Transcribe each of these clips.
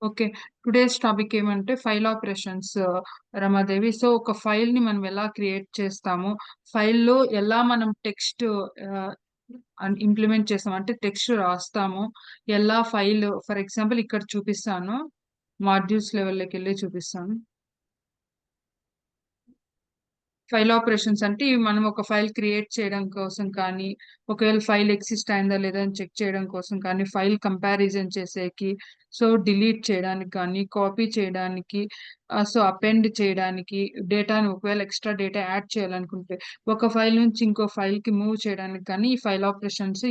Okay. Today's topic ఏమంటే file operations Ramadevi. So, ఒక ఫైల్‌ని మనం ఎలా క్రియేట్ చేస్తాము, ఫైల్‌లో ఎలా మనం టెక్స్ట్ ఆహ్, ఇంప్లిమెంట్ చేస్తాం అంటే టెక్స్ట్ రాస్తాము. ఎలా ఫైల్ ఫర్ ఎగ్జాంపుల్ ఇక్కడ చూపిస్తాను. మాడ్యూల్స్ లెవెల్‌లోకెళ్ళి చూపిస్తాను. ఫైల్ ఆపరేషన్స్ అంటే ఇవి మనం ఒక ఫైల్ క్రియేట్ చేయడం కోసం కానీ, ఒకవేళ ఫైల్ ఎక్సిస్ట్ అయిందా లేదా అని చెక్ చేయడం కోసం కానీ, ఫైల్ కంపారిజన్ చేసేకి, సో డిలీట్ చేయడానికి కానీ, కాపీ చేయడానికి, సో అపెండ్ చేయడానికి, డేటాను ఒకవేళ ఎక్స్‌ట్రా డేటా యాడ్ చేయాలనుకుంటే, ఒక ఫైల్ నుంచి ఇంకో ఫైల్‌కి మూవ్ చేయడానికి కానీ, ఈ ఫైల్ ఆపరేషన్స్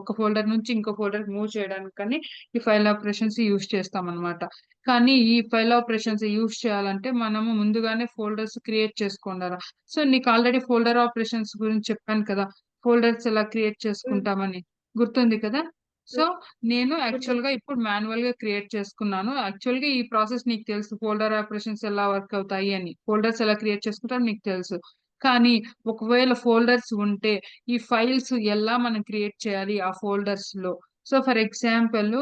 ఒక ఫోల్డర్ నుంచి ఇంకో ఫోల్డర్‌కి మూవ్ చేయడానికి కానీ, ఈ ఫైల్ ఆపరేషన్స్ యూజ్ చేస్తామనమాట. కానీ ఈ ఫైల్ ఆపరేషన్స్ యూజ్ చేయాలంటే మనము ముందుగానే ఫోల్డర్స్ క్రియేట్ చేసుకుండాల. సో, నీకు ఆల్రెడీ ఫోల్డర్ ఆపరేషన్స్ గురించి చెప్పాను కదా! ఫోల్డర్స్ ఎలా క్రియేట్ హ్మ్. చేసుకుంటామని. గుర్తుంది కదా! సో, హ్మ్. నేను గుర్తుంది. యాక్చువల్‌గా ఇప్పుడు మాన్యువల్‌గా క్రియేట్ చేసుకున్నాను. యాక్చువల్‌గా ఈ ప్రాసెస్ నీకు తెలుసు. ఫోల్డర్ ఆపరేషన్స్ ఎలా వర్క్ అవుతాయి అని. ఫోల్డర్స్ ఎలా క్రియేట్ చేసుకుంటారో నీకు తెలుసు. కానీ ఒకవేళ ఫోల్డర్స్ ఉంటే, ఈ ఫైల్స్ ఎలా మనం క్రియేట్ చేయాలి ఆ ఫోల్డర్స్‌లో. సో, ఫర్ ఎగ్జాంపుల్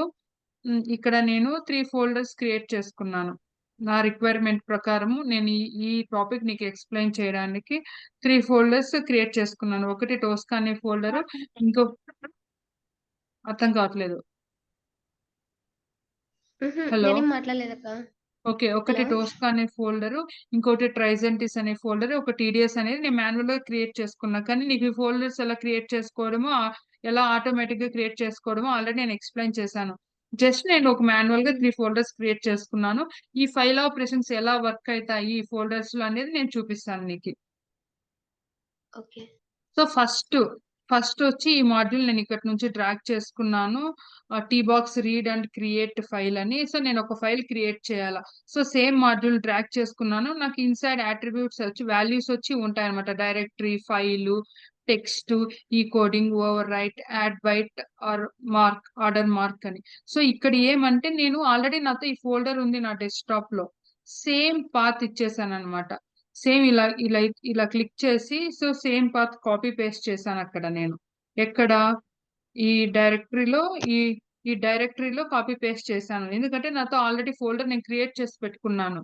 ఇక్కడ నేను 3 ఫోల్డర్స్ క్రియేట్ చేసుకున్నాను. నా రిక్వైర్మెంట్ ప్రకారము నేను ఈ ఈ టాపిక్ నీకు ఎక్స్‌ప్లెయిన్ చేయడానికి 3 ఫోల్డర్స్ క్రియేట్ చేసుకున్నాను. ఒకటి టోస్కా అనే ఫోల్డరు, ఇంకో అర్థం కావట్లేదు. హుహు. హలో! నేనేం మాట్లాడలేదక్క. ఓకే. ఒకటి హలో! టోస్కా అనే ఫోల్డరు, ఇంకోటి ట్రైజెంటిస్ అనే ఫోల్డరు, ఒక టీడీఎస్ అనేది నేను మాన్యువల్‌గా క్రియేట్ చేసుకున్నా. కానీ నీకు ఈ ఫోల్డర్స్ ఎలా క్రియేట్ చేసుకోవడమో, ఎలా ఆటోమేటిక్‌గా క్రియేట్ చేసుకోవడమో ఆల్రెడీ నేను ఎక్స్‌ప్లెయిన్ చేశాను. జస్ట్ నేను ఒక మాన్యువల్‌గా హ్మ్. 3 ఫోల్డర్స్ క్రియేట్ చేసుకున్నాను. ఈ ఫైల్ ఆపరేషన్స్ ఎలా వర్క్ అయితాయి ఈ ఫోల్డర్స్‌లో అనేది నేను చూపిస్తాను నీకి. ఓకే. సో, ఫస్టొచ్చి ఈ మాడ్యూల్ నేనిక్కడి నుంచి డ్రాగ్ చేసుకున్నాను. టీబాక్స్ రీడ్ అండ్ క్రియేట్ ఫైల్ అని. సో, నేనొక ఫైల్ క్రియేట్ చేయాల. సో, సేమ్ మాడ్యూల్ డ్రాగ్ చేసుకున్నాను. నాకు ఇన్‌సైడ్ అట్రిబ్యూట్స్ వచ్చి వాల్యూస్ వచ్చి ఉంటాయన్నమాట. డైరెక్టరీ, ఫైలు, టెక్స్టు, ఈ coding, overwrite, add byte ఆర్ మార్క్, ఆర్డర్ మార్క్ అని. సో, ఇక్కడ ఏమంటే నేను ఆల్రెడీ నాతో ఈ ఫోల్డర్ ఉంది నా డెస్క్‌టాప్‌లో. సేమ్ పాత్ ఇచ్చేసానన్నమాట. సేమ్ ఇలా క్లిక్ చేసి so, same path copy paste చేశానక్కడ నేను. ఎక్కడ? ఈ డైరెక్టరీలో ఈ ఈ డైరెక్టరీలో కాపీ పేస్ట్ చేశాను. ఎందుకంటే నాతో ఆల్రెడీ ఫోల్డర్ నేను క్రియేట్ చేసి పెట్టుకున్నాను.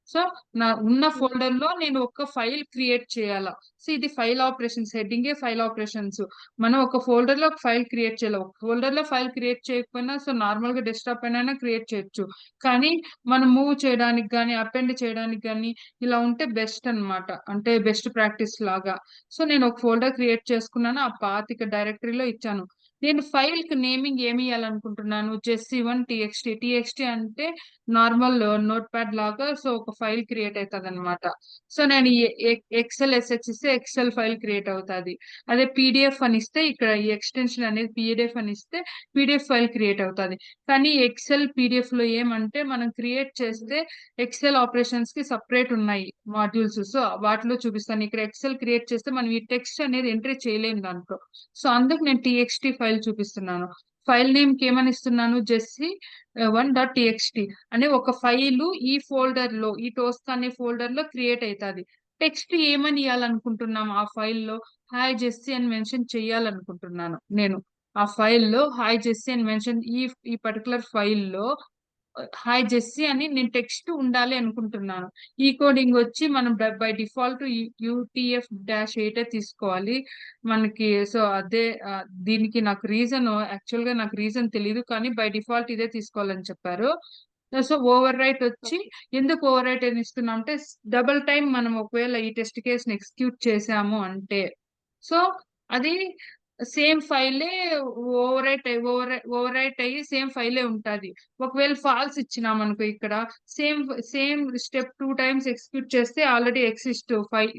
సో, నా ఉన్న హ్మ్. ఫోల్డర్‌లో నేను ఒక ఫైల్ క్రియేట్ చేయాల. సో, ఇది ఫైల్ ఆపరేషన్స్ హెడ్డింగే ఫైల్ ఆపరేషన్స్. మనం ఒక ఫోల్డర్‌లో ఒక ఫైల్ క్రియేట్ చేయాలి. ఒక ఫోల్డర్‌లో ఫైల్ క్రియేట్ చేయకపోయినా సో, నార్మల్‌గా డెస్క్‌టాప్ పైనైనా క్రియేట్ చేయొచ్చు. కానీ మనం మూవ్ చేయడానికి గాని, అపెండ్ చేయడానికి గాని ఇలా ఉంటే బెస్ట్ అన్నమాట. అంటే బెస్ట్ ప్రాక్టీస్ లాగా. సో, నేను ఒక ఫోల్డర్ క్రియేట్ చేసుకున్నాను. ఆ పాత్ ఇక్కడ డైరెక్టరీలో ఇచ్చాను. నేను ఫైల్‌కి నేమింగ్ ఏమియ్యాలనుకుంటున్నాను. జెస్1 టీఎక్స్టీ. టీఎక్స్టీ అంటే నార్మల్ నోట్‌ప్యాడ్ లాగా సో, ఒక ఫైల్ క్రియేట్ అయితదనమాట. సో, నేను ఈ ఎక్సెల్ ఎస్ఎక్స్ ఇస్తే ఎక్సెల్ ఫైల్ క్రియేట్ అవుతది. అదే పీడీఎఫ్ అని ఇస్తే ఇక్కడ ఈ ఎక్స్‌టెన్షన్ అనేది పీడీఎఫ్ అని ఇస్తే పీడీఎఫ్ ఫైల్ క్రియేట్ అవుతది. కానీ ఎక్సెల్, పీడీఎఫ్‌లో ఏమంటే మనం క్రియేట్ చేస్తే ఎక్సెల్ ఆపరేషన్స్‌కి సెపరేట్ ఉన్నాయి మాడ్యూల్స్. సో, వాటిలో చూపిస్తాను. ఇక్కడ ఎక్సెల్ క్రియేట్ చేస్తే మనం ఈ టెక్స్ట్ అనేది ఎంట్రీ చేయలేము దాంట్లో. సో, అందుకు నేను టీఎక్స్టీ ఫైల్ చూపిస్తున్నాను. ఫైల్ నేమ్‌కి ఏమని ఇస్తున్నాను జెస్సీ 1.txt అనే ఒక ఫైలు ఈ ఫోల్డర్‌లో ఈ టోస్క్ అనే ఫోల్డర్‌లో క్రియేట్ అయితది. టెక్స్ట్ ఏమని ఇయ్యాలనుకుంటున్నాం ఆ ఫైల్‌లో హాయ్ జెస్సీ అని మెన్షన్ చేయాలనుకుంటున్నాను నేను. ఆ ఫైల్‌లో హాయ్ జెస్సీ అని మెన్షన్ ఈ పర్టిక్యులర్ ఫైల్‌లో హాయ్ జెస్సీ అని నేను టెక్స్ట్ ఉండాలి అనుకుంటున్నాను. ఈ కోడింగ్ వచ్చి మనం బై డిఫాల్ట్ UTF-8 తీసుకోవాలి. మనకి సో, అదే దీనికి నాకు యాక్చువల్‌గా నాకు రీజన్ తెలీదు. కానీ బై డిఫాల్ట్ ఇదే తీసుకోవాలని చెప్పారు. సో, ఓవర్ రైట్ వచ్చి ఓకే. ఎందుకు ఓవర్ రైట్ అని ఇస్తున్నాం అంటే డబుల్ టైమ్ మనం ఒకవేళ ఈ టెస్ట్ కేస్‌ని ఎగ్జిక్యూట్ చేశాము అంటే, సో, అది సేమ్ ఫైలే ఓవర్ రైట్ అయ్యి సేమ్ ఫైలే ఉంటాది. ఒకవేళ ఫాల్స్ ఇచ్చినామనుకో ఇక్కడ same same step 2 times execute చేస్తే ఆల్రెడీ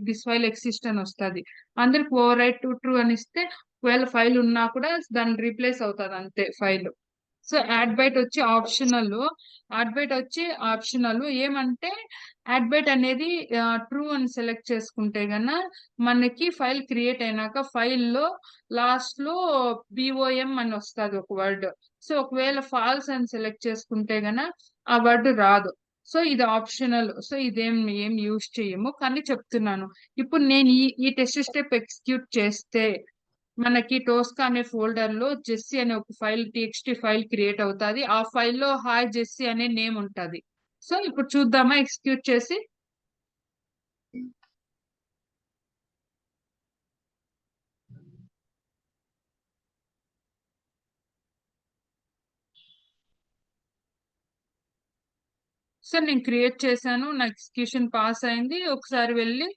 దిస్ ఫైల్ ఎక్సిస్ట్ అని వస్తది. అందరికి ఓవర్ రైట్ టు ట్రూ అని ఇస్తే ఒకవేళ ఫైల్ ఉన్నా కూడా దాన్ని రీప్లేస్ అవుతది అంతే ఫైల్. సో, యాడ్ బైట్ వచ్చి ఆప్షనల్. యాడ్ బైట్ వచ్చి ఆప్షనల్. ఏమంటే యాడ్ బైట్ అనేది ట్రూ అని సెలెక్ట్ చేసుకుంటే మనకి ఫైల్ క్రియేట్ అయినాక ఫైల్‌లో లాస్ట్‌లో బీఓఎం అని వస్తది ఒక వర్డ్. సో, ఒకవేళ ఫాల్స్ అని సెలెక్ట్ చేసుకుంటే ఆ వర్డ్ రాదు. సో, ఇది ఆప్షనల్. సో, ఏం యూజ్ చెయ్యము. కానీ చెప్తున్నాను. ఇప్పుడు నేను ఈ ఈ టెస్ట్ స్టెప్ ఎగ్జిక్యూట్ చేస్తే మనకి టోస్కా అనే ఫోల్డర్ లో జెస్సీ అనే ఒక ఫైల్ టీఎక్స్టీ ఫైల్ క్రియేట్ అవుతుంది. ఆ ఫైల్లో హాయ్ జెస్సీ అనే నేమ్ ఉంటది. సో ఇప్పుడు చూద్దామా ఎగ్జిక్యూట్ చేసి. సో నేను క్రియేట్ చేశాను, నా ఎగ్జిక్యూషన్ పాస్ అయింది. ఒకసారి వెళ్ళి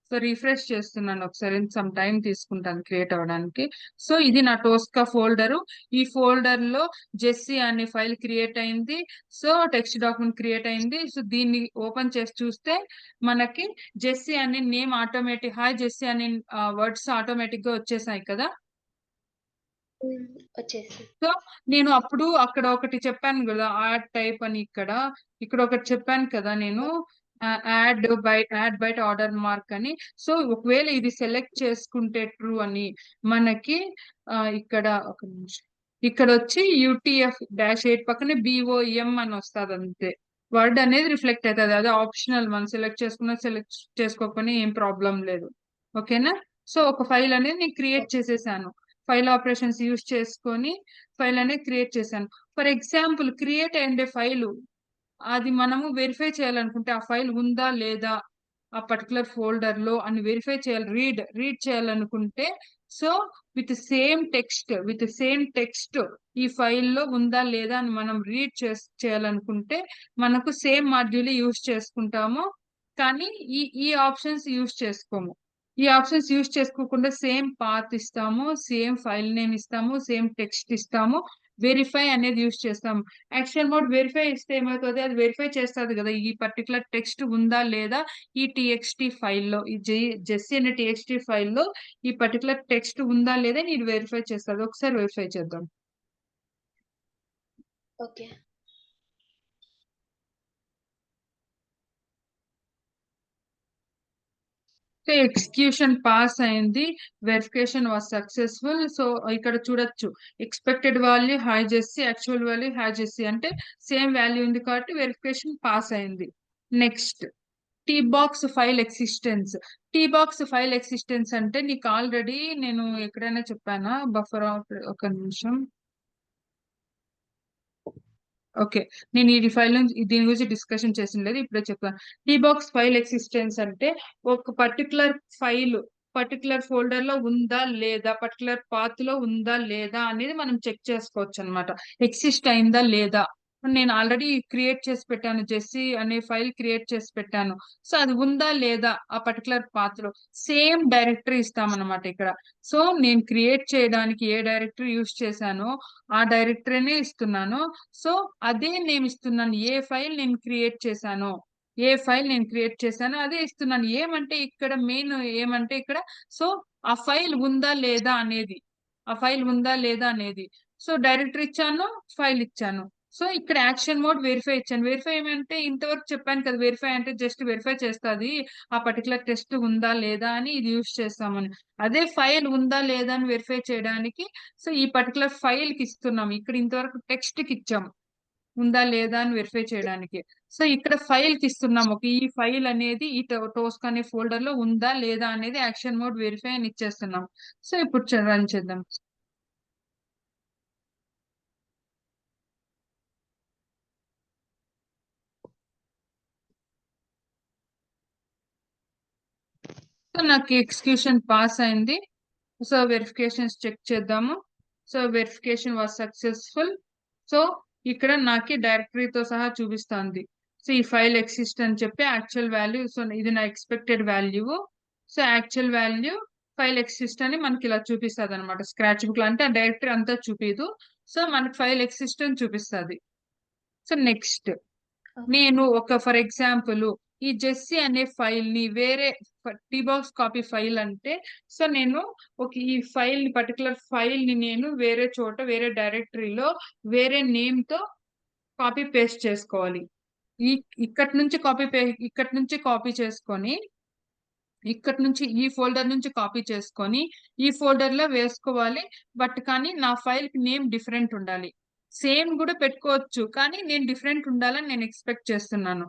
సో రిఫ్రెష్ చేస్తున్నాను, ఒకసారి సమ్ టైం తీసుకుంటాను క్రియేట్ అవ్వడానికి. సో ఇది నా టోస్కా ఫోల్డరు. ఈ ఫోల్డర్ లో జెస్సీ అనే ఫైల్ క్రియేట్ అయింది. సో టెక్స్ట్ డాక్యుమెంట్ క్రియేట్ అయింది. సో దీన్ని ఓపెన్ చేసి చూస్తే మనకి జెస్సీ అనే నేమ్ ఆటోమేటిక్, హాయ్ జెస్సీ అనే వర్డ్స్ ఆటోమేటిక్ గా వచ్చేసాయి కదా. వచ్చేసి సో నేను అప్పుడు అక్కడ ఒకటి చెప్పాను కదా, యాడ్ టైప్ అని. ఇక్కడ ఇక్కడ ఒకటి చెప్పాను కదా నేను, యాడ్ బైట్ ఆర్డర్ మార్క్ అని. సో ఒకవేళ ఇది సెలెక్ట్ చేసుకుంటే ట్రూ అని మనకి ఇక్కడ ఒక నిమిషం, ఇక్కడ వచ్చి UTF-8 పక్కనే BOM అని వస్తుంది అంతే. వర్డ్ అనేది రిఫ్లెక్ట్ అవుతుంది, అదే ఆప్షనల్. మనం సెలెక్ట్ చేసుకున్నా సెలెక్ట్ చేసుకోకపోయినా ఏం ప్రాబ్లం లేదు. ఓకేనా. సో ఒక ఫైల్ అనేది నేను క్రియేట్ చేసేసాను, ఫైల్ ఆపరేషన్స్ యూజ్ చేసుకొని ఫైల్ అనేది క్రియేట్ చేశాను. ఫర్ ఎగ్జాంపుల్ క్రియేట్ అయ్యే ఫైల్ అది మనము వెరిఫై చేయాలనుకుంటే ఆ ఫైల్ ఉందా లేదా ఆ పర్టికులర్ ఫోల్డర్ లో అని వెరిఫై చేయాలి, రీడ్ చేయాలనుకుంటే. సో విత్ సేమ్ టెక్స్ట్ ఈ ఫైల్లో ఉందా లేదా అని మనం రీడ్ చేయాలనుకుంటే మనకు సేమ్ మాడ్యూల్ యూజ్ చేసుకుంటాము, కానీ ఈ ఆప్షన్స్ యూజ్ చేసుకోము. ఈ ఆప్షన్స్ యూజ్ చేసుకోకుండా సేమ్ పాత్ ఇస్తాము, సేమ్ ఫైల్ నేమ్ ఇస్తాము, సేమ్ టెక్స్ట్ ఇస్తాము, వెరిఫై అనేది యూజ్ చేస్తాము. యాక్షన్ మోడ్ వెరిఫై ఇస్తే ఏమవుతుంది, అది వెరిఫై చేస్తుంది కదా ఈ పర్టికులర్ టెక్స్ట్ ఉందా లేదా ఈ టీఎక్స్టీ ఫైల్లో, ఈ జెస్సీ అనే టీఎక్స్టీ ఫైల్లో ఈ పర్టికులర్ టెక్స్ట్ ఉందా లేదా ఇది వెరిఫై చేస్తుంది. ఒకసారి వెరిఫై చేద్దాం. ఓకే. సో ఎగ్జిక్యూషన్ పాస్ అయింది, వెరిఫికేషన్ వాజ్ సక్సెస్ఫుల్. సో ఇక్కడ చూడొచ్చు expected value hi Jessie, actual value hi Jessie అంటే సేమ్ వాల్యూ ఉంది కాబట్టి వెరిఫికేషన్ పాస్ అయింది. Next T box file existence. T box file existence అంటే నీకు ఆల్రెడీ నేను ఎక్కడైనా చెప్పానా, బఫర్ ఒక నిమిషం. ఓకే, నేను ఈ ఫైల్ నుంచి దీని గురించి డిస్కషన్ చేసిన లేదు, ఇప్పుడే చెప్పాను. బాక్స్ ఫైల్ ఎక్సిస్టెన్స్ అంటే ఒక పర్టికులర్ ఫోల్డర్ లో ఉందా లేదా, పర్టికులర్ పాత్ లో ఉందా లేదా అనేది మనం చెక్ చేసుకోవచ్చు అనమాట, ఎగ్జిస్ట్ అయిందా లేదా. నేను ఆల్రెడీ క్రియేట్ చేసి పెట్టాను, జెస్సీ అనే ఫైల్ క్రియేట్ చేసి పెట్టాను. సో అది ఉందా లేదా ఆ పర్టికులర్ పాత్ లో, సేమ్ డైరెక్టరీ ఇస్తామన్నమాట ఇక్కడ. సో నేను క్రియేట్ చేయడానికి ఏ డైరెక్టరీ యూస్ చేశానో ఆ డైరెక్టరీనే ఇస్తున్నాను. సో అదే నేను ఇస్తున్నాను, ఏ ఫైల్ నేను క్రియేట్ చేశానో అదే ఇస్తున్నాను. ఏమంటే ఇక్కడ మెయిన్ ఏమంటే ఇక్కడ, సో ఆ ఫైల్ ఉందా లేదా అనేది, సో డైరెక్టరీ ఇచ్చాను, ఫైల్ ఇచ్చాను. సో ఇక్కడ యాక్షన్ మోడ్ వెరిఫై ఇచ్చాను. వెరిఫై ఏమంటే ఇంతవరకు చెప్పాను కదా, వెరిఫై అంటే జస్ట్ వెరిఫై చేస్తుంది ఆ పర్టికులర్ టెస్ట్ ఉందా లేదా అని ఇది యూస్ చేస్తామని. అదే ఫైల్ ఉందా లేదా అని వెరిఫై చేయడానికి సో ఈ పర్టికులర్ ఫైల్ కి ఇస్తున్నాం. ఇక్కడ ఇంతవరకు టెక్స్ట్ కి ఇచ్చాము ఉందా లేదా అని వెరిఫై చేయడానికి. సో ఇక్కడ ఫైల్ కి ఇస్తున్నాం, ఒక ఈ ఫైల్ అనేది ఈ టోస్క్ అనే ఫోల్డర్ లో ఉందా లేదా అనేది యాక్షన్ మోడ్ వెరిఫై అని ఇచ్చేస్తున్నాం. సో ఇప్పుడు రన్ చేద్దాం. సో నాకు ఎగ్జిక్యూషన్ పాస్ అయింది. సో వెరిఫికేషన్స్ చెక్ చేద్దాము. So verification was successful. So ఇక్కడ నాకు డైరెక్టరీతో సహా చూపిస్తుంది. సో ఈ ఫైల్ ఎక్సిస్ట్ అని చెప్పి యాక్చువల్ వాల్యూ, సో ఇది నా expected value. So actual value file exist అని మనకి ఇలా చూపిస్తుంది అనమాట. స్క్రాచ్ బుక్ లో అంటే ఆ డైరెక్టరీ అంతా చూపిదు, సో మనకి ఫైల్ ఎక్సిస్ట్ అని చూపిస్తుంది. సో నెక్స్ట్ నేను ఒక ఫర్ ఎగ్జాంపుల్ ఈ జెస్సీ అనే ఫైల్ ని వేరే బాక్స్ కాపీ ఫైల్ అంటే, సో నేను ఒక ఈ ఫైల్ ని పర్టికులర్ ఫైల్ ని నేను వేరే చోట వేరే డైరెక్టరీలో వేరే నేమ్ తో కాపీ పేస్ట్ చేసుకోవాలి. ఈ ఇక్కడి నుంచి కాపీ చేసుకొని ఇక్కడ నుంచి ఈ ఫోల్డర్ నుంచి కాపీ చేసుకొని ఈ ఫోల్డర్ లో వేసుకోవాలి. బట్ కానీ నా ఫైల్ కి నేమ్ డిఫరెంట్ ఉండాలి. సేమ్ కూడా పెట్టుకోవచ్చు కానీ నేను డిఫరెంట్ ఉండాలని నేను ఎక్స్పెక్ట్ చేస్తున్నాను.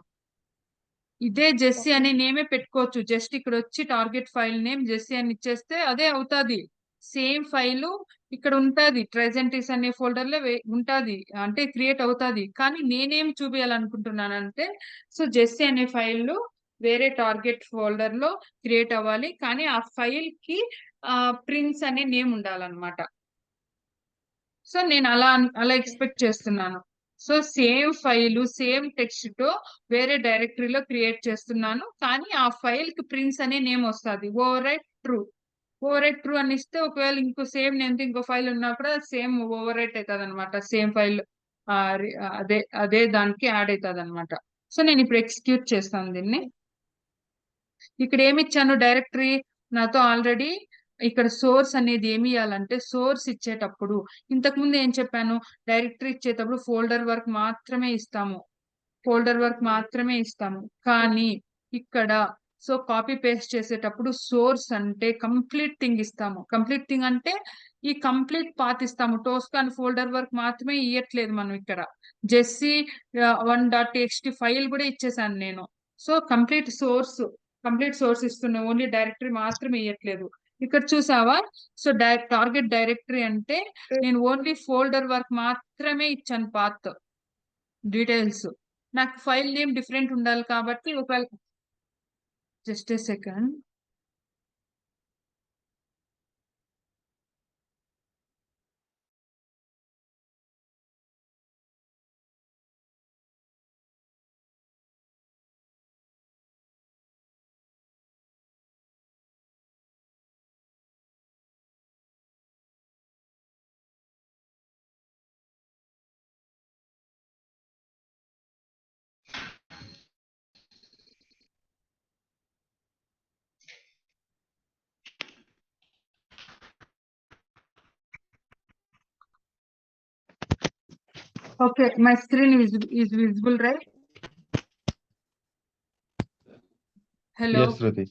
ఇదే జెస్సీ అనే నేమే పెట్టుకోవచ్చు, జస్ట్ ఇక్కడ వచ్చి టార్గెట్ ఫైల్ నేమ్ జెస్సీ అని ఇచ్చేస్తే అదే అవుతుంది. సేమ్ ఫైల్ ఇక్కడ ఉంటది, ట్రెజెంటీస్ అనే ఫోల్డర్ లో ఉంటది, అంటే క్రియేట్ అవుతాది. కానీ నేనేం చూపించాలనుకుంటున్నానంటే, సో జెస్సీ అనే ఫైల్ వేరే టార్గెట్ ఫోల్డర్ లో క్రియేట్ అవ్వాలి, కానీ ఆ ఫైల్ కి ప్రిన్స్ అనే నేమ్ ఉండాలన్నమాట. సో నేను అలా ఎక్స్పెక్ట్ చేస్తున్నాను. So same file same text తో వేరే డైరెక్టరీలో క్రియేట్ చేస్తున్నాను, కానీ ఆ ఫైల్ కి ప్రిన్స్ అనే నేమ్ వస్తుంది. ఓవర్ రైట్ ట్రూ అని ఇస్తే, ఒకవేళ ఇంకో సేమ్ నేమ్ ఇంకో ఫైల్ ఉన్నా కూడా సేమ్ ఓవర్ రైట్ అవుతుంది అనమాట. సేమ్ ఫైల్ అదే అదే దానికి యాడ్ అవుతుంది అనమాట. సో నేను ఇప్పుడు ఎగ్జిక్యూట్ చేస్తాను దీన్ని. ఇక్కడ ఏమి ఇచ్చాను డైరెక్టరీ, నాతో ఆల్రెడీ ఇక్కడ సోర్స్ అనేది ఏమి ఇవ్వాలంటే, సోర్స్ ఇచ్చేటప్పుడు ఇంతకు ముందు ఏం చెప్పాను, డైరెక్టరీ ఇచ్చేటప్పుడు ఫోల్డర్ వర్క్ మాత్రమే ఇస్తాము. కానీ ఇక్కడ సో కాపీ పేస్ట్ చేసేటప్పుడు సోర్స్ అంటే కంప్లీట్ థింగ్ ఇస్తాము. కంప్లీట్ థింగ్ అంటే ఈ కంప్లీట్ పాత్ ఇస్తాము. టోస్కాన్ ఫోల్డర్ వర్క్ మాత్రమే ఇవ్వట్లేదు మనం ఇక్కడ. జెస్సీ 1.txt ఫైల్ కూడా ఇచ్చేసాను నేను. సో కంప్లీట్ సోర్స్ ఇస్తున్నా, ఓన్లీ డైరెక్టరీ మాత్రమే ఇవ్వట్లేదు. ఇక్కడ చూసావా, సో టార్గెట్ డైరెక్టరీ అంటే నేను ఓన్లీ ఫోల్డర్ వర్క్ మాత్రమే ఇచ్చాను, పాత్ డీటెయిల్స్. నాకు ఫైల్ నేమ్ డిఫరెంట్ ఉండాలి కాబట్టి ఒకవేళ just a second. Okay, my screen is visible, right? Hello. Yes, Shruti.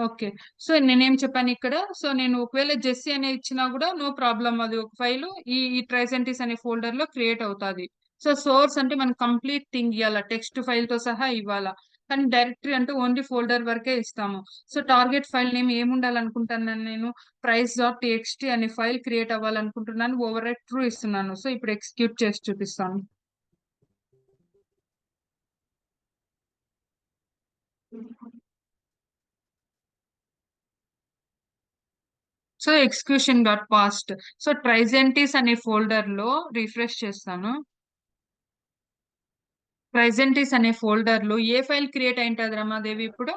Okay, so నేనేం చెప్పాను ఇక్కడ, సో నేను ఒకవేళ జెస్సీ అనే ఇచ్చినా కూడా నో ప్రాబ్లం, అది ఒక ఫైల్ ఈ ట్రైసెంటిస్ అనే ఫోల్డర్ లో క్రియేట్ అవుతాది. సో సోర్స్ అంటే మనం కంప్లీట్ థింగ్ ఇవ్వాలా, టెక్స్ట్ ఫైల్ తో సహా ఇవ్వాలా. కానీ డైరెక్టరీ అంటే ఓన్లీ ఫోల్డర్ వరకే ఇస్తాము. సో టార్గెట్ ఫైల్ నేమ్ ఏముండాలనుకుంటున్నాను నేను, price.txt అనే ఫైల్ క్రియేట్ అవ్వాలనుకుంటున్నాను. ఓవర్ రైట్ ట్రూ ఇస్తున్నాను. సో ఇప్పుడు ఎగ్జిక్యూట్ చేసి చూపిస్తాను. సో ఎగ్జిక్యూషన్ డాట్ పాస్ట్. సో ట్రైజెంటిస్ అనే ఫోల్డర్ లో రిఫ్రెష్ చేస్తాను. ట్రైజెంటిస్ అనే ఫోల్డర్ లో ఏ ఫైల్ క్రియేట్ అయింటది రమాదేవి ఇప్పుడు?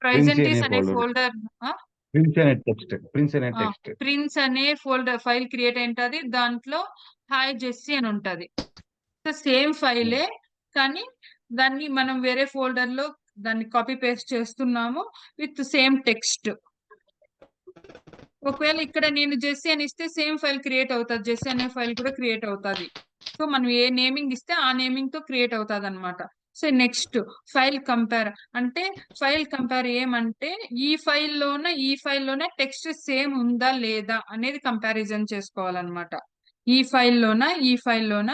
ట్రైజెంటిస్ అనే ఫోల్డర్, ప్రిన్స్ అనే ఫోల్డర్ ఫైల్ క్రియేట్ అయింటది. దాంట్లో హాయ్ జెస్సీ అని ఉంటది. సో సేమ్ ఫైలే, కానీ దాన్ని మనం వేరే ఫోల్డర్ లో దాన్ని కాపీ పేస్ట్ చేస్తున్నాము విత్ సేమ్ టెక్స్ట్. ఒకవేళ ఇక్కడ నేను జెస్సీ అని ఇస్తే సేమ్ ఫైల్ క్రియేట్ అవుతుంది, జెస్సీ అనే ఫైల్ కూడా క్రియేట్ అవుతుంది. సో మనం ఏ నేమింగ్ ఇస్తే ఆ నేమింగ్ తో క్రియేట్ అవుతుంది అనమాట. సో నెక్స్ట్ ఫైల్ కంపేర్ అంటే, ఫైల్ కంపేర్ ఏమంటే ఈ ఫైల్లోనే టెక్స్ట్ సేమ్ ఉందా లేదా అనేది కంపారిజన్ చేసుకోవాలన్నమాట. ఈ ఫైల్లోన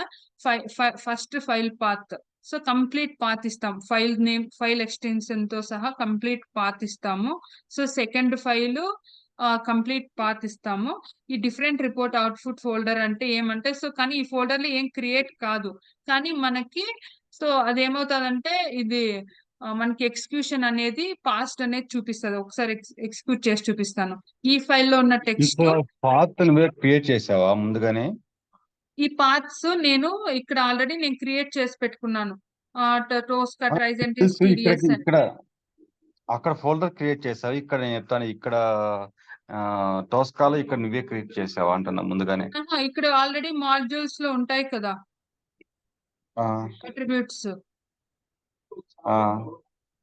first file path. So complete path ఇస్తాం, ఫైల్ నేమ్ ఫైల్ ఎక్స్టెన్షన్ తో సహా కంప్లీట్ పాత్ ఇస్తాము. So second file complete path ఇస్తాము. ఈ డిఫరెంట్ రిపోర్ట్ అవుట్పుట్ ఫోల్డర్ అంటే ఏమంటే, సో కానీ ఈ ఫోల్డర్ లో ఏం క్రియేట్ కాదు, కానీ మనకి సో అదేమవుతుందంటే ఇది మనకి ఎగ్జిక్యూషన్ అనేది పాస్ట్ అనేది చూపిస్తుంది. ఒకసారి ఎగ్జిక్యూట్ చేసి చూపిస్తాను. ఈ ఫైల్లో ఉన్న టెక్స్ట్ పాత్ క్రియేట్ చేసావా ముందుగానే? ఈ పాత్స్ నేను ఇక్కడ ఆల్రెడీ నేను క్రియేట్ చేసి పెట్టుకున్నాను. టోస్కా ట్రైజెంటిస్ టీడీఎస్ అని. ఇక్కడ అక్కడ ఫోల్డర్ క్రియేట్ చేసావు, ఇక్కడ నేను చెప్తాను, ఇక్కడ టోస్కాలో ఇక్కడ నువ్వే క్రియేట్ చేసావా అంటున్నా ముందుగానే. ఇక్కడ ఆల్రెడీ మాడ్యూల్స్ లో ఉంటాయి కదా అట్రిబ్యూట్స్.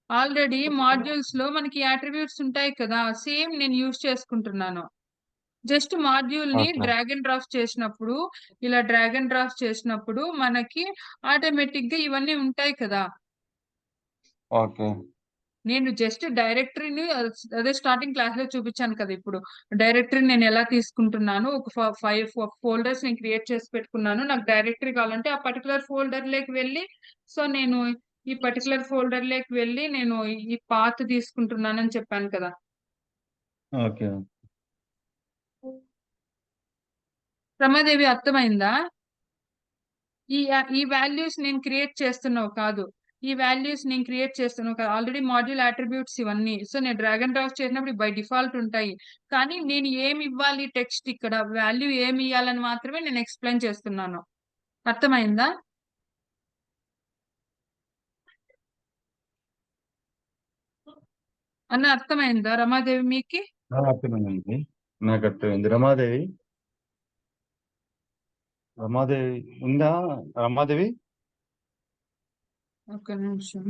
ఆల్రెడీ మాడ్యూల్స్ లో మనకి అట్రిబ్యూట్స్ ఉంటాయి కదా, సేమ్ నేను యూజ్ చేసుకుంటున్నాను. జస్ట్ మాడ్యూల్ ని డ్రాగ్ అండ్ డ్రాప్ చేసినప్పుడు, ఇలా డ్రాగ్ అండ్ డ్రాప్ చేసినప్పుడు మనకి ఆటోమేటిక్ గా ఇవన్నీ ఉంటాయి కదా. ఓకే, నేను జస్ట్ డైరెక్టరీని అదే స్టార్టింగ్ క్లాస్ లో చూపించాను కదా. ఇప్పుడు డైరెక్టరీ నేను ఎలా తీసుకుంటున్నాను, ఒక 5 ఫోల్డర్స్ నేను క్రియేట్ చేసి పెట్టుకున్నాను. నాకు డైరెక్టరీ కావాలంటే ఆ పర్టికులర్ ఫోల్డర్ లోకి వెళ్ళి, సో నేను ఈ పర్టికులర్ ఫోల్డర్ లోకి వెళ్ళి నేను ఈ పాత్ తీసుకుంటున్నానని చెప్పాను కదా. ఓకే. రమాదేవి అర్థమైందా? ఈ వాల్యూస్ నేను క్రియేట్ చేస్తున్నావు కాదు, ఈ వాల్యూస్ నేను క్రియేట్ చేస్తున్నావు కాదు, ఆల్రెడీ మాడ్యూల్ అట్రిబ్యూట్స్ ఇవన్నీ. సో నేను డ్రాగ్ అండ్ డ్రాప్ చేసినప్పుడు బై డిఫాల్ట్ ఉంటాయి, కానీ నేను ఏమి ఇవ్వాలి టెక్స్ట్, ఇక్కడ వాల్యూ ఏమి ఇవ్వాలని మాత్రమే నేను ఎక్స్ప్లెయిన్ చేస్తున్నాను. అర్థమైందా? అన్న అర్థమైందా రమాదేవి మీకు? అర్థమైంది, నాకు అర్థమైంది. రమాదేవి రమాదేవి ఉందా? రమాదేవి ఒక నిమిషం,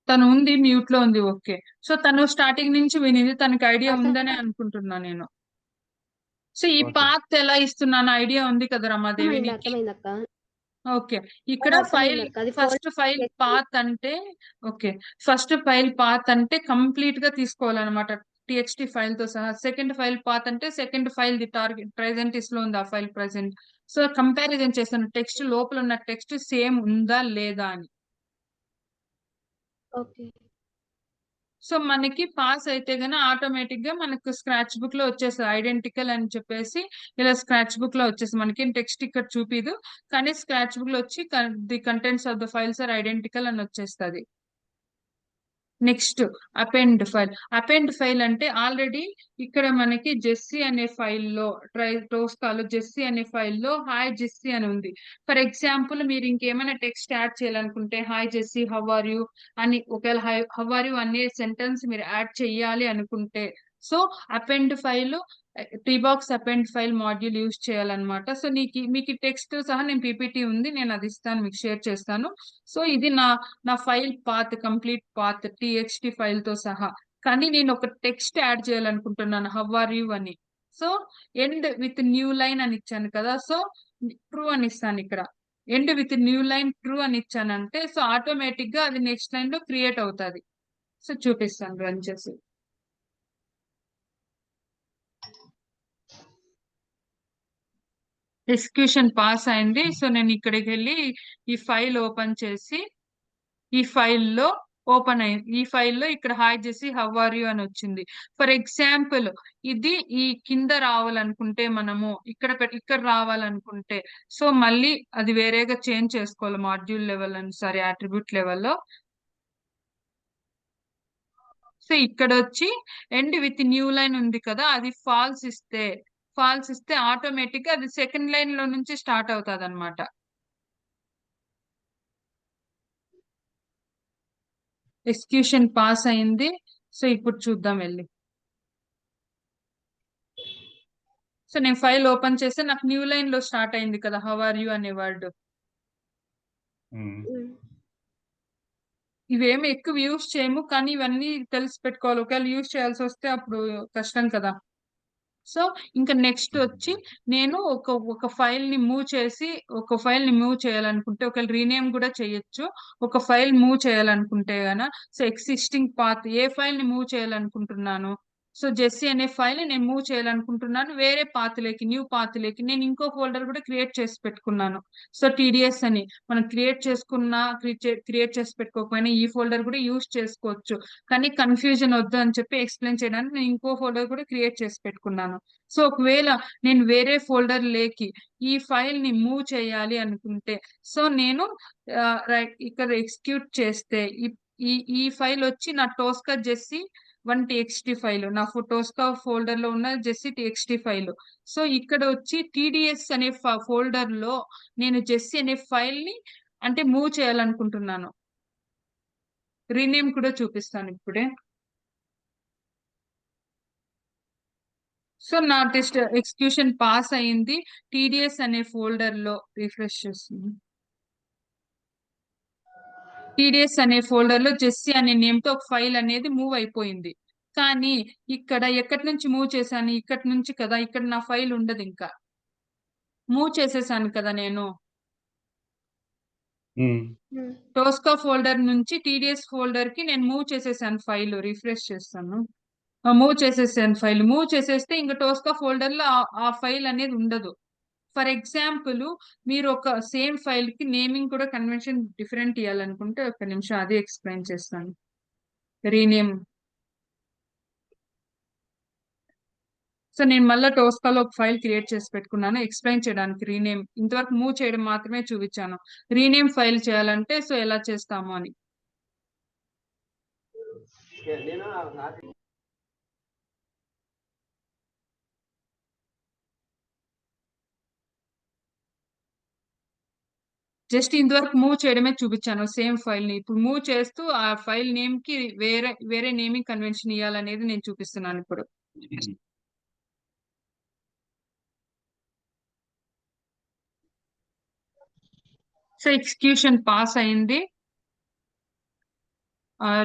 తను ఉంది, మ్యూట్ లో ఉంది. ఓకే, సో తను స్టార్టింగ్ నుంచి వినింది, తనకి ఐడియా ఉందనే అనుకుంటున్నా నేను. సో ఈ ఓకే. పాత్ ఎలా ఇస్తున్నాను ఐడియా ఉంది కదా రమాదేవి అర్థమైంది నీకు? అర్థమైంది అక్క. ఓకే, ఇక్కడ అర్థమైంది ఫైల్ అక్క. అది ఫస్ట్ ఫైల్ పాత్ అంటే, ఓకే, ఫస్ట్ ఫైల్ పాత్ అంటే కంప్లీట్ గా తీసుకోవాలన్నమాట టిఎక్స్టి ఫైల్ తో సహా. సెకండ్ ఫైల్ పాత్ అంటే second file the target present is low ఉంది ఆ ఫైల్ ప్రెసెంట్. సో కంపారిజన్ చేస్తాను టెక్స్ట్ లోపల ఉన్న టెక్స్ట్ సేమ్ ఉందా లేదా అని. ఓకే. సో మనకి పాస్ అయితే గన ఆటోమేటిక్ గా మనకు స్క్రాచ్ బుక్ లో వచ్చేస్తుంది ఐడెంటికల్ అని చెప్పేసి. ఇలా స్క్రాచ్ బుక్ లో వచ్చేసి మనకి టెక్స్ట్ ఇక్కడ చూపిదు, కానీ స్క్రాచ్ బుక్ లో వచ్చి the contents of the files are identical అని వచ్చేస్తుంది. Next append file. Append file అంటే ఆల్రెడీ ఇక్కడ మనకి జెస్సీ అనే ఫైల్లో టోస్కాలో జెస్సీ అనే ఫైల్లో హాయ్ జెస్సీ అని ఉంది. ఫర్ ఎగ్జాంపుల్ మీరు ఇంకేమైనా టెక్స్ట్ యాడ్ చేయాలనుకుంటే hi Jessie how are you అని, ఒకవేళ హౌ ఆర్ యూ అనే సెంటెన్స్ మీరు యాడ్ చేయాలి అనుకుంటే, సో అపెండ్ ఫైల్ టీబాక్స్ అపెండ్ ఫైల్ మాడ్యూల్ యూజ్ చేయాలన్నమాట. సో మీకు టెక్స్ట్ సహా నేను పీపీటీ ఉంది, నేను అది ఇస్తాను, మీకు షేర్ చేస్తాను. సో ఇది నా file path, complete path TXT file తో సహా. కానీ నేను ఒక టెక్స్ట్ యాడ్ చేయాలనుకుంటున్నాను హౌ ఆర్ యూ అని. So end with new line అని ఇచ్చాను కదా, సో ట్రూ అని ఇస్తాను ఇక్కడ. End with new line true అని ఇచ్చానంటే సో ఆటోమేటిక్ గా అది నెక్స్ట్ లైన్ లో క్రియేట్ అవుతుంది. సో చూపిస్తాను రన్ చేసి. ఎగ్జిక్యూషన్ పాస్ అయింది. సో నేను ఇక్కడికి వెళ్ళి ఈ ఫైల్ ఓపెన్ చేసి, ఈ ఫైల్లో ఓపెన్ అయింది, ఈ ఫైల్లో ఇక్కడ హాయ్ చేసి హౌ ఆర్ యూ అని వచ్చింది. ఫర్ ఎగ్జాంపుల్ ఇది ఈ కింద రావాలనుకుంటే, మనము ఇక్కడ రావాలనుకుంటే, సో మళ్ళీ అది వేరేగా చేంజ్ చేసుకోవాలి మాడ్యూల్ లెవెల్ అని, సారీ అట్రిబ్యూట్ లెవెల్లో. సో ఇక్కడ వచ్చి ఎండ్ విత్ న్యూ లైన్ ఉంది కదా, అది ఫాల్స్ ఇస్తే ఆటోమేటిక్ గా అది సెకండ్ లైన్ లో నుంచి స్టార్ట్ అవుతుంది అనమాట. ఎగ్జిక్యూషన్ పాస్ అయింది. సో ఇప్పుడు చూద్దాం వెళ్ళి. సో నేను ఫైల్ ఓపెన్ చేస్తే నాకు న్యూ లైన్ లో స్టార్ట్ అయింది కదా హౌ ఆర్ యూ అనే వర్డ్. ఇవేమి ఎక్కువ యూజ్ చేయము, కానీ ఇవన్నీ తెలిసి పెట్టుకోవాలి, ఒకవేళ యూజ్ చేయాల్సి వస్తే అప్పుడు కష్టం కదా. సో ఇంకా నెక్స్ట్ వచ్చి నేను ఒక ఫైల్ ని మూవ్ చేయాలనుకుంటే, ఒకవేళ రీనేమ్ కూడా చేయొచ్చు. ఒక ఫైల్ మూవ్ చేయాలనుకుంటే గాన, సో ఎగ్జిస్టింగ్ పాత్ ఏ ఫైల్ ని మూవ్ చేయాలనుకుంటున్నాను, సో జెస్సీ అనే ఫైల్ నేను మూవ్ చేయాలనుకుంటున్నాను వేరే న్యూ పాత్ లేకి. నేను ఇంకో ఫోల్డర్ కూడా క్రియేట్ చేసి పెట్టుకున్నాను. సో టీడీఎస్ అని మనం క్రియేట్ చేసి పెట్టుకోకపోయినా ఈ ఫోల్డర్ కూడా యూజ్ చేసుకోవచ్చు, కానీ కన్ఫ్యూజన్ వద్దు అని చెప్పి ఎక్స్ప్లెయిన్ చేయడానికి నేను ఇంకో ఫోల్డర్ కూడా క్రియేట్ చేసి పెట్టుకున్నాను. సో ఒకవేళ నేను వేరే ఫోల్డర్ లేకి ఈ ఫైల్ ని మూవ్ చేయాలి అనుకుంటే, సో నేను రైట్ ఇక్కడ ఎగ్జిక్యూట్ చేస్తే ఈ ఫైల్ వచ్చి నా టోస్కా జెస్సీ 1 txt ఫైల్, నా టోస్కా ఫోల్డర్ లో ఉన్న జెస్సీ txt ఫైల్. సో ఇక్కడ వచ్చి టీడీఎస్ అనే ఫోల్డర్ లో నేను జెస్సీ అనే ఫైల్ ని అంటే మూవ్ చేయాలనుకుంటున్నాను. రీనేమ్ కూడా చూపిస్తాను ఇప్పుడే. సో నా టెస్ట్ ఎగ్జిక్యూషన్ పాస్ అయింది. టీడీఎస్ అనే ఫోల్డర్ లో రిఫ్రెష్ చేస్తుంది. టీడీఎస్ అనే ఫోల్డర్ లో జెస్సీ అనే నేమ్ తో ఒక ఫైల్ అనేది మూవ్ అయిపోయింది. కానీ ఇక్కడ ఎక్కడి నుంచి మూవ్ చేశాను, ఇక్కడి నుంచి కదా, ఇక్కడ నా ఫైల్ ఉండదు, ఇంకా మూవ్ చేసేసాను కదా నేను. టోస్కా ఫోల్డర్ నుంచి టీడీఎస్ ఫోల్డర్ కి నేను మూవ్ చేసేసాను ఫైల్. రిఫ్రెష్ చేస్తాను. మూవ్ చేసేసాను ఫైల్. మూవ్ చేసేస్తే ఇంకా టోస్కా ఫోల్డర్ లో ఆ ఫైల్ అనేది ఉండదు. ఫర్ ఎగ్జాంపుల్ మీరు ఒక సేమ్ ఫైల్ కి నేమింగ్ కూడా కన్వెన్షన్ డిఫరెంట్ ఇవ్వాలనుకుంటే ఒక నిమిషం అది ఎక్స్ప్లెయిన్ చేస్తాను. రీనేమ్. సో నేను మళ్ళీ టోస్కాలో ఒక ఫైల్ క్రియేట్ చేసి పెట్టుకున్నాను ఎక్స్ప్లెయిన్ చేయడానికి. రీనేమ్ ఇంతవరకు మూవ్ చేయడం మాత్రమే చూపించాను. రీనేమ్ ఫైల్ చేయాలంటే సో ఎలా చేస్తాము అని. జస్ట్ ఇంతవరకు మూవ్ చేయడమే చూపించాను సేమ్ ఫైల్ ని. ఇప్పుడు మూవ్ చేస్తూ ఆ ఫైల్ నేమ్ కి వేరే వేరే నేమింగ్ కన్వెన్షన్ ఇవ్వాలనేది నేను చూపిస్తున్నాను ఇప్పుడు. సో ఎగ్జిక్యూషన్ పాస్ అయింది.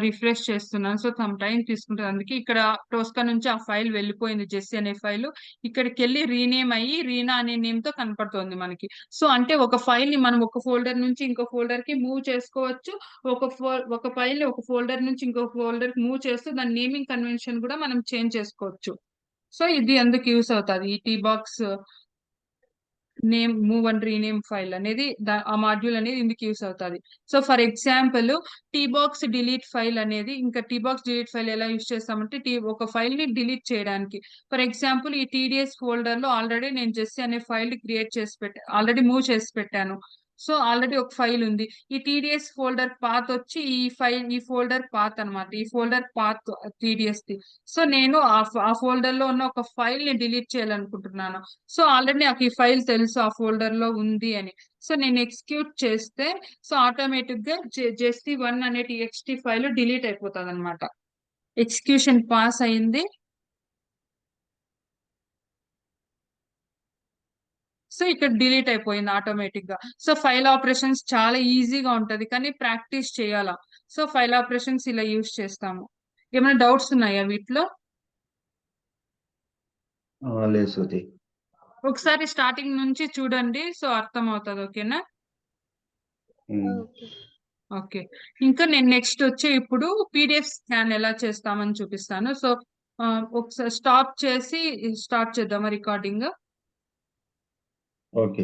రిఫ్రెష్ చేస్తున్నాను. సో సమ్ టైం తీసుకుంటుంది. అందుకే ఇక్కడ టోస్కా నుంచి ఆ ఫైల్ వెళ్ళిపోయింది, జెస్సీ అనే ఫైల్. ఇక్కడికి వెళ్ళి రీనేమ్ అయ్యి రీనా అనే నేమ్ తో కనపడుతోంది మనకి. సో అంటే ఒక ఫైల్ ని మనం ఒక ఫోల్డర్ నుంచి ఇంకో ఫోల్డర్ కి మూవ్ చేసుకోవచ్చు. ఒక ఫైల్ ని ఒక ఫోల్డర్ నుంచి ఇంకో ఫోల్డర్ కి మూవ్ చేస్తూ దాని నేమింగ్ కన్వెన్షన్ కూడా మనం చేంజ్ చేసుకోవచ్చు. సో ఇది ఎందుకు యూస్ అవుతుంది ఈ T box name move and rename file అనేది, ఆ మాడ్యూల్ అనేది ఇందుకు యూస్ అవుతుంది. So for example T box delete file అనేది, ఇంకా టీ బాక్స్ డిలీట్ ఫైల్ ఎలా యూస్ చేస్తామంటే ఒక ఫైల్ ని డిలీట్ చేయడానికి. ఫర్ ఎగ్జాంపుల్ ఈ టీడీఎస్ ఫోల్డర్ లో ఆల్రెడీ నేను జెస్సీ అనే ఫైల్ క్రియేట్ చేసి ఆల్రెడీ మూవ్ చేసి పెట్టాను. సో ఆల్రెడీ ఒక ఫైల్ ఉంది. ఈ టీడీఎస్ ఫోల్డర్ పాత్ వచ్చి ఈ ఫోల్డర్ పాత్ అన్నమాట. ఈ folder path TDS the. So నేను ఆ ఫోల్డర్ లో ఉన్న ఒక ఫైల్ ని డిలీట్ చేయాలనుకుంటున్నాను. సో ఆల్రెడీ నాకు ఈ ఫైల్ తెలుసు ఆ ఫోల్డర్ లో ఉంది అని. సో నేను ఎగ్జిక్యూట్ చేస్తే సో ఆటోమేటిక్ గా జెస్సీ1 అనే టీఎక్స్టీ ఫైల్ డిలీట్ అయిపోతుంది అనమాట. ఎగ్జిక్యూషన్ పాస్ అయింది. సో ఇక్కడ డిలీట్ అయిపోయింది ఆటోమేటిక్ గా. సో ఫైల్ ఆపరేషన్స్ చాలా ఈజీగా ఉంటది, కానీ ప్రాక్టీస్ చేయాలా. సో ఫైల్ ఆపరేషన్స్ ఇలా యూజ్ చేస్తాము. ఏమైనా డౌట్స్ ఉన్నాయా వీటిలో? లేదు శృతి. ఒకసారి స్టార్టింగ్ నుంచి చూడండి, సో అర్థం అవుతుంది. ఓకేనా? ఓకే. ఓకే. ఇంకా నేను నెక్స్ట్ వచ్చి ఇప్పుడు పీడిఎఫ్ స్కాన్ ఎలా చేస్తామని చూపిస్తాను. సో ఒకసారి స్టాప్ చేసి స్టార్ట్ చేద్దామా రికార్డింగ్? ఓకే.